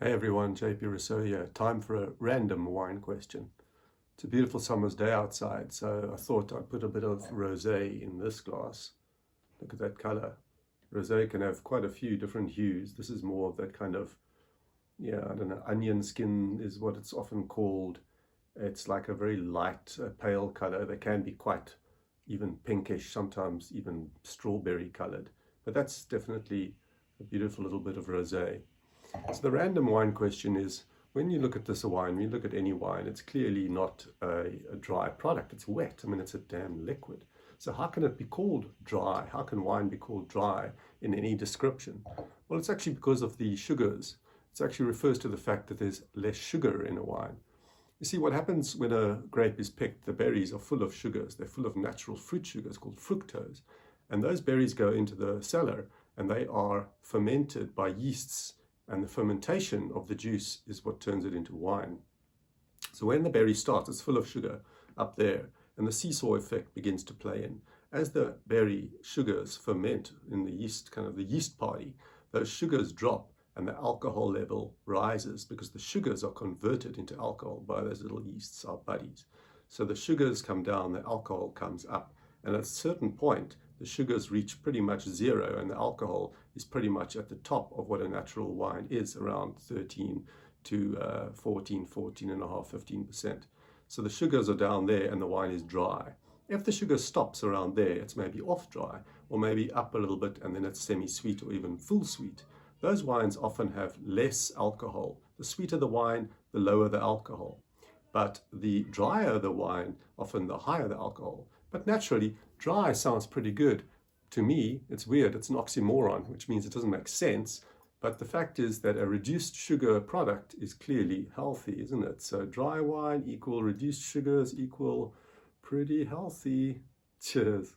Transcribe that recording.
Hey everyone, JP Rossouw here. Time for a random wine question. It's a beautiful summer's day outside, so I thought I'd put a bit of rosé in this glass. Look at that color. Rosé can have quite a few different hues. This is more of that kind of, I don't know, onion skin is what it's often called. It's like a very light, pale color. They can be quite even pinkish, sometimes even strawberry colored. But that's definitely a beautiful little bit of rosé. So the random wine question is, when you look at this wine, when you look at any wine, it's clearly not a dry product. It's wet. I mean, it's a damn liquid. So how can it be called dry? How can wine be called dry in any description? Well, it's actually because of the sugars. It actually refers to the fact that there's less sugar in a wine. You see, what happens when a grape is picked, the berries are full of sugars. They're full of natural fruit sugars called fructose. And those berries go into the cellar and they are fermented by yeasts. And the fermentation of the juice is what turns it into wine. So when the berry starts, it's full of sugar up there, and the seesaw effect begins to play in. As the berry sugars ferment in the yeast, kind of the yeast party, those sugars drop and the alcohol level rises because the sugars are converted into alcohol by those little yeasts, our buddies. So the sugars come down, the alcohol comes up, and at a certain point, the sugars reach pretty much zero and the alcohol is pretty much at the top of what a natural wine is, around 13 to 14 and a half, 15%. So the sugars are down there and the wine is dry. If the sugar stops around there, it's maybe off dry or maybe up a little bit and then it's semi-sweet or even full sweet. Those wines often have less alcohol. The sweeter the wine, the lower the alcohol. But the drier the wine, often the higher the alcohol. But naturally, dry sounds pretty good. To me, it's weird, it's an oxymoron, which means it doesn't make sense. But the fact is that a reduced sugar product is clearly healthy, isn't it? So dry wine equal reduced sugars equal pretty healthy. Cheers.